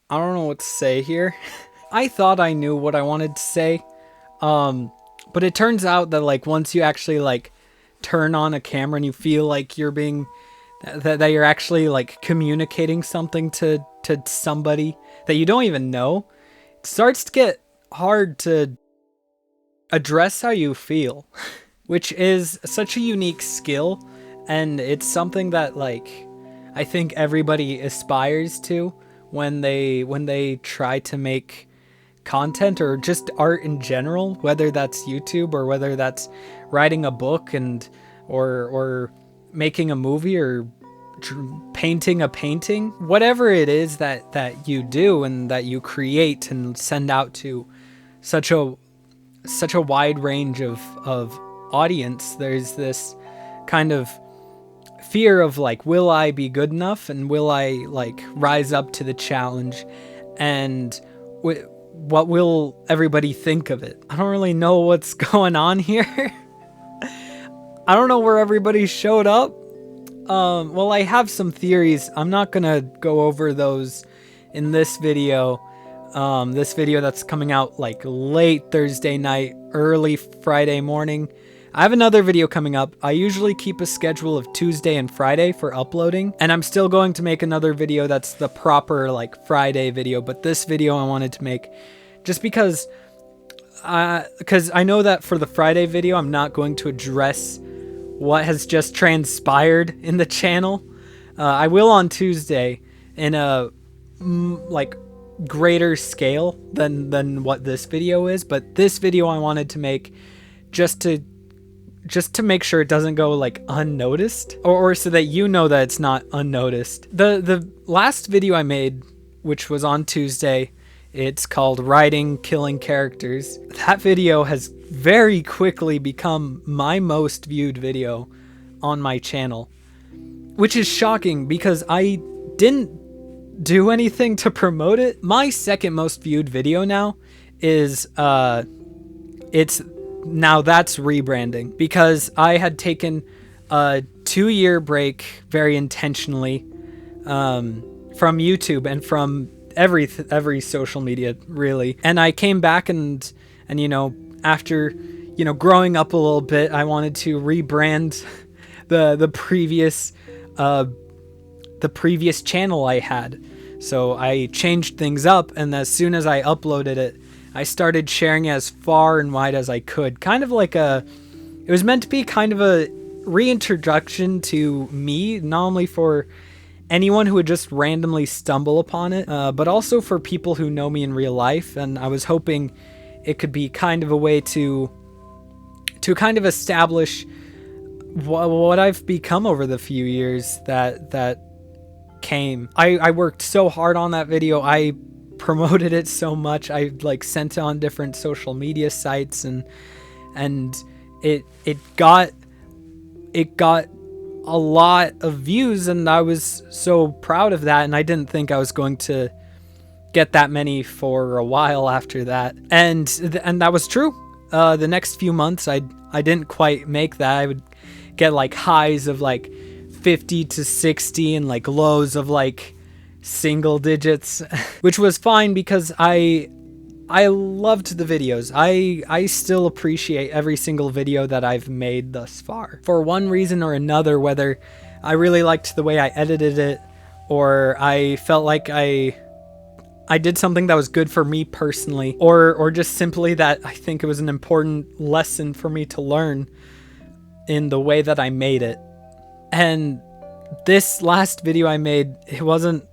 I don't know what to say here. I thought I knew what I wanted to say. But it turns out that like once you actually like turn on a camera and you feel like you're being that you're actually like communicating something to somebody that you don't even know, it starts to get hard to address how you feel, which is such a unique skill, and it's something that like I think everybody aspires to when they try to make content or just art in general, whether that's YouTube or whether that's writing a book and or making a movie or painting a painting, whatever it is that you do and that you create and send out to such a wide range of audience. There's this kind of fear of like, will I be good enough and will I like rise up to the challenge, and what will everybody think of it? I don't really know what's going on here. I don't know where everybody showed up. Well, I have some theories. I'm not gonna go over those in this video. This video that's coming out like late Thursday night, early Friday morning. I have another video coming up. I usually keep a schedule of Tuesday and Friday for uploading, and I'm still going to make another video that's the proper like Friday video, but this video I wanted to make just because I know that for the Friday video I'm not going to address what has just transpired in the channel. I will on Tuesday in a like greater scale than what this video is, but this video I wanted to make just to make sure it doesn't go like unnoticed, or so that you know that it's not unnoticed. The last video I made, which was on Tuesday, it's called Writing Killing Characters. That video has very quickly become my most viewed video on my channel, which is shocking because I didn't do anything to promote it. My second most viewed video now is it's now that's rebranding, because I had taken a 2-year break very intentionally from YouTube and from every social media really, and I came back and you know, after you know growing up a little bit, I wanted to rebrand the previous channel I had. So I changed things up, and as soon as I uploaded it, I started sharing it as far and wide as I could. Kind of like it was meant to be kind of a reintroduction to me, not only for anyone who would just randomly stumble upon it, but also for people who know me in real life. And I was hoping it could be kind of a way to kind of establish what I've become over the few years that came. I worked so hard on that video. I promoted it so much. I like sent it on different social media sites, and it got a lot of views, and I was so proud of that, and I didn't think I was going to get that many for a while after that, and that was true. The next few months I didn't quite make that. I would get like highs of like 50 to 60 and like lows of like single digits, which was fine because I loved the videos. I still appreciate every single video that I've made thus far. For one reason or another, whether I really liked the way I edited it, or I felt like I did something that was good for me personally, or just simply that I think it was an important lesson for me to learn in the way that I made it. And this last video I made, it wasn't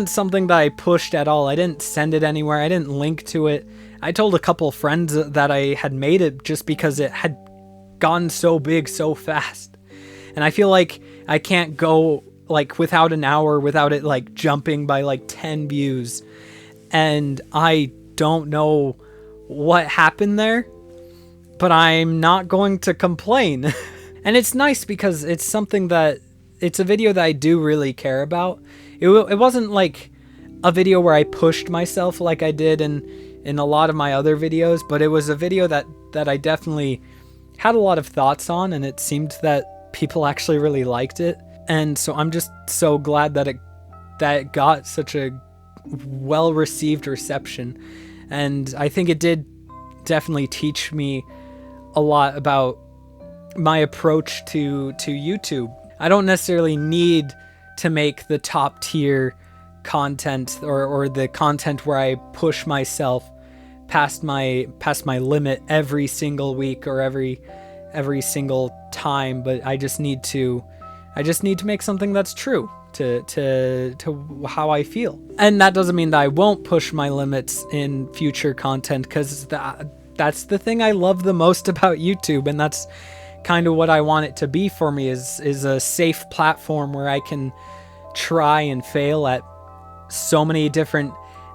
something that I pushed at all. I didn't send it anywhere. I didn't link to it. I told a couple friends that I had made it just because it had gone so big so fast. And I feel like I can't go like without an hour without it like jumping by like 10 views. And I don't know what happened there, but I'm not going to complain. And it's nice because it's something that it's a video that I do really care about. It wasn't like a video where I pushed myself like I did in a lot of my other videos, but it was a video that I definitely had a lot of thoughts on, and it seemed that people actually really liked it. And so I'm just so glad that it got such a well received reception, and I think it did definitely teach me a lot about my approach to YouTube. I don't necessarily need to make the top tier content or the content where I push myself past my limit every single week or every single time, but I just need to make something that's true to how I feel. And that doesn't mean that I won't push my limits in future content, because that's the thing I love the most about YouTube, and that's kind of what I want it to be for me, is a safe platform where I can try and fail at so many different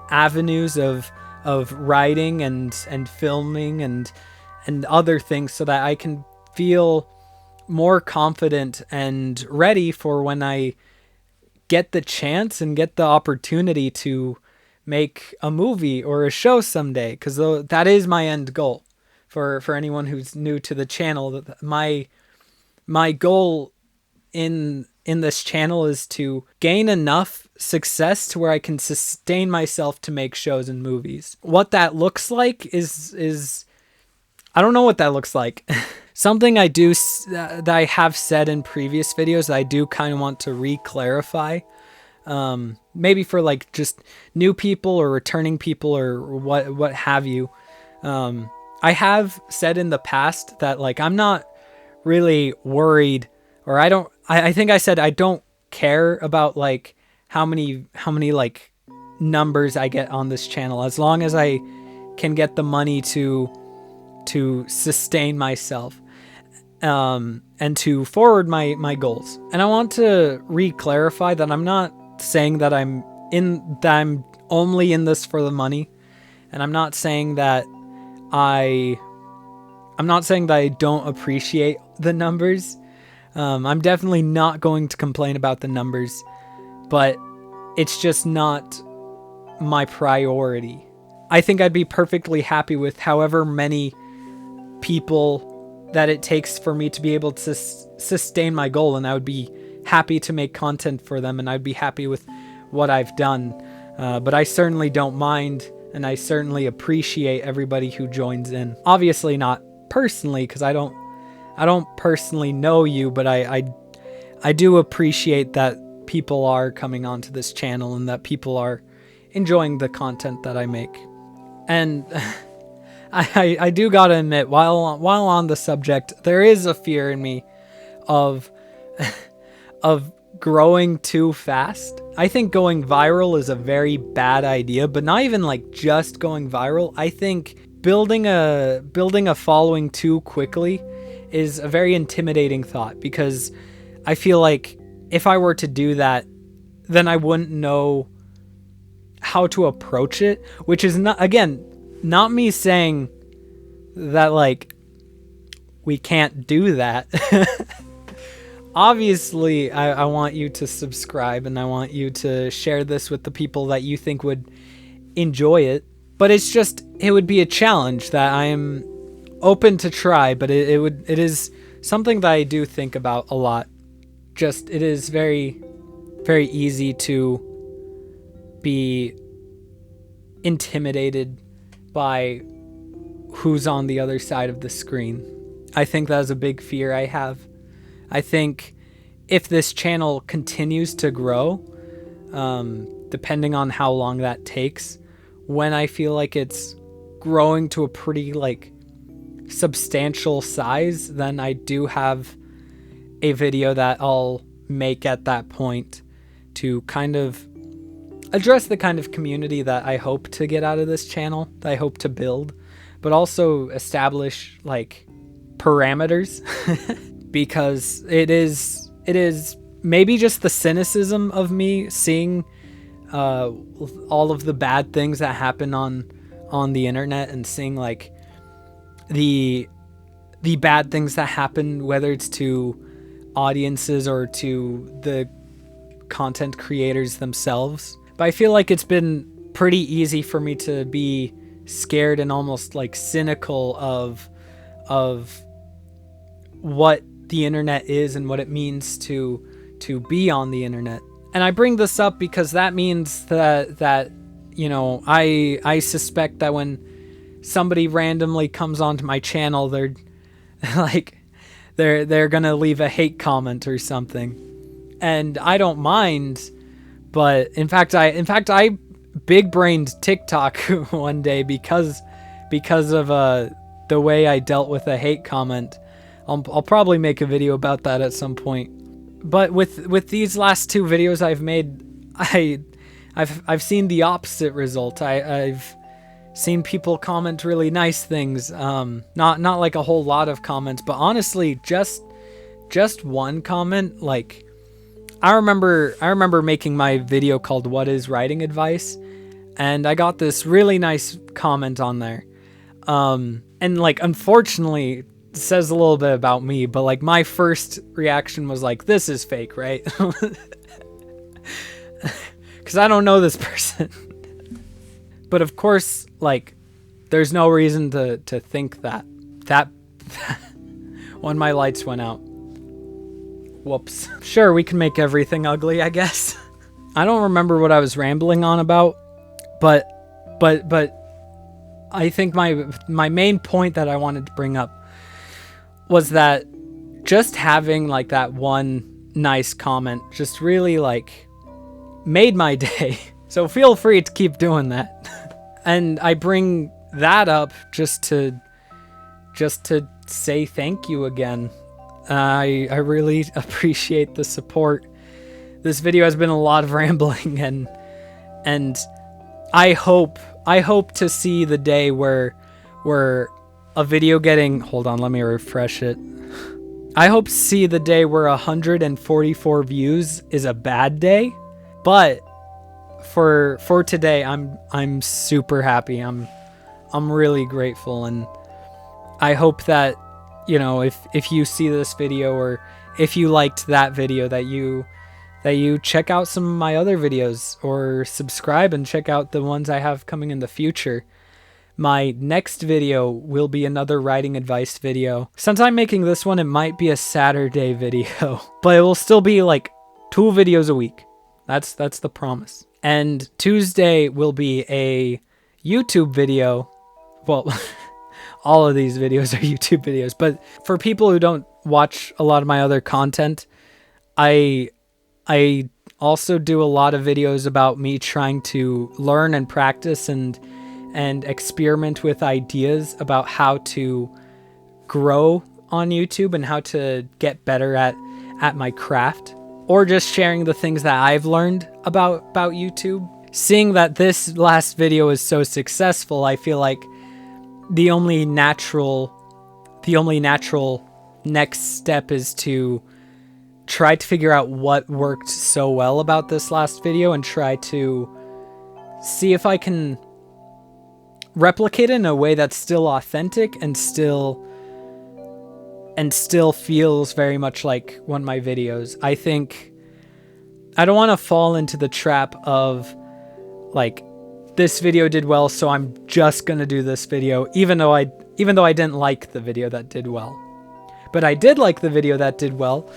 avenues of writing and filming and other things, so that I can feel more confident and ready for when I get the chance and get the opportunity to make a movie or a show someday, because that is my end goal. For anyone who's new to the channel, my goal in this channel is to gain enough success to where I can sustain myself to make shows and movies. What that looks like is I don't know what that looks like. Something that I have said in previous videos that I do kind of want to re-clarify. Maybe for like just new people or returning people or what have you. I have said in the past that like I'm not really worried, or I think I said I don't care about like how many like numbers I get on this channel, as long as I can get the money to sustain myself and to forward my goals. And I want to re-clarify that I'm not saying that I'm only in this for the money, and I'm not saying that I don't appreciate the numbers. I'm definitely not going to complain about the numbers, but it's just not my priority. I think I'd be perfectly happy with however many people that it takes for me to be able to sustain my goal, and I would be happy to make content for them, and I'd be happy with what I've done. But I certainly don't mind, and I certainly appreciate everybody who joins in. Obviously not personally, because I don't personally know you, but I do appreciate that people are coming onto this channel and that people are enjoying the content that I make. And I do gotta admit, while on the subject, there is a fear in me of growing too fast. I think going viral is a very bad idea, but not even like just going viral. I think building a following too quickly is a very intimidating thought, because I feel like if I were to do that, then I wouldn't know how to approach it, which is not me saying that like we can't do that. Obviously, I want you to subscribe, and I want you to share this with the people that you think would enjoy it. But it would be a challenge that I am open to try, but it is something that I do think about a lot. Just, it is very, very easy to be intimidated by who's on the other side of the screen. I think that is a big fear I have. I think if this channel continues to grow, depending on how long that takes, when I feel like it's growing to a pretty like substantial size, then I do have a video that I'll make at that point to kind of address the kind of community that I hope to get out of this channel, that I hope to build, but also establish like parameters. Because it is maybe just the cynicism of me seeing all of the bad things that happen on the internet, and seeing like the bad things that happen, whether it's to audiences or to the content creators themselves. But I feel like it's been pretty easy for me to be scared and almost like cynical of what the internet is and what it means to be on the internet. And I bring this up because that means that you know, I suspect that when somebody randomly comes onto my channel, they're like they're gonna leave a hate comment or something, and I don't mind. But in fact I big brained TikTok one day because of the way I dealt with a hate comment. I'll probably make a video about that at some point. But with these last two videos I've made, I've seen the opposite result. I've seen people comment really nice things. Not like a whole lot of comments, but honestly, just one comment. Like, I remember making my video called "What is Writing Advice," and I got this really nice comment on there. And like, unfortunately, it says a little bit about me, but like, my first reaction was like, this is fake, right? Because I don't know this person. But of course, like, there's no reason to think that when my lights went out. Whoops. Sure, we can make everything ugly, I guess. I don't remember what I was rambling on about, but I think my main point that I wanted to bring up was that just having like that one nice comment just really like made my day. So feel free to keep doing that. And I bring that up just to say thank you again. I really appreciate the support. This video has been a lot of rambling, and I hope to see the day where a video getting, hold on, let me refresh it. I hope to see the day where 144 views is a bad day, but for today I'm super happy. I'm really grateful, and I hope that, you know, if you see this video, or if you liked that video, that you check out some of my other videos, or subscribe and check out the ones I have coming in the future. My next video will be another writing advice video. Since I'm making this one, it might be a Saturday video, but it will still be like 2 videos a week. That's the promise. And Tuesday will be a YouTube video. Well, all of these videos are YouTube videos, but for people who don't watch a lot of my other content, I also do a lot of videos about me trying to learn and practice and experiment with ideas about how to grow on YouTube and how to get better at my craft, or just sharing the things that I've learned about YouTube. Seeing that this last video is so successful, I feel like the only natural next step is to try to figure out what worked so well about this last video and try to see if I can replicate it in a way that's still authentic and still feels very much like one of my videos. I think I don't want to fall into the trap of like, this video did well, so I'm just gonna do this video, even though I didn't like the video that did well. But I did like the video that did well,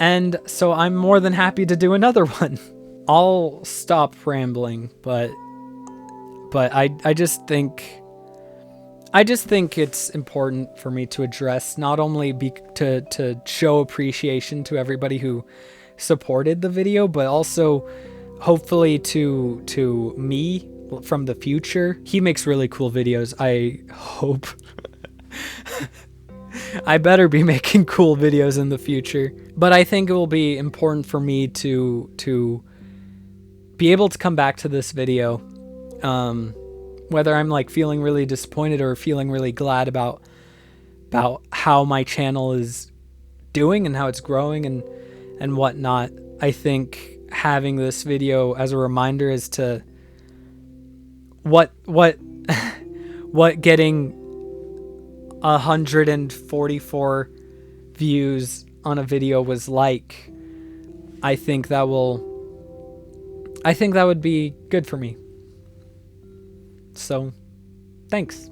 and so I'm more than happy to do another one. I'll stop rambling, but I just think it's important for me to address, not only to show appreciation to everybody who supported the video, but also hopefully to me from the future. He makes really cool videos. I hope. I better be making cool videos in the future. But I think it will be important for me to be able to come back to this video, whether I'm like feeling really disappointed or feeling really glad about how my channel is doing and how it's growing and whatnot. I think having this video as a reminder as to what getting 144 views on a video was like, I think that would be good for me. So, thanks.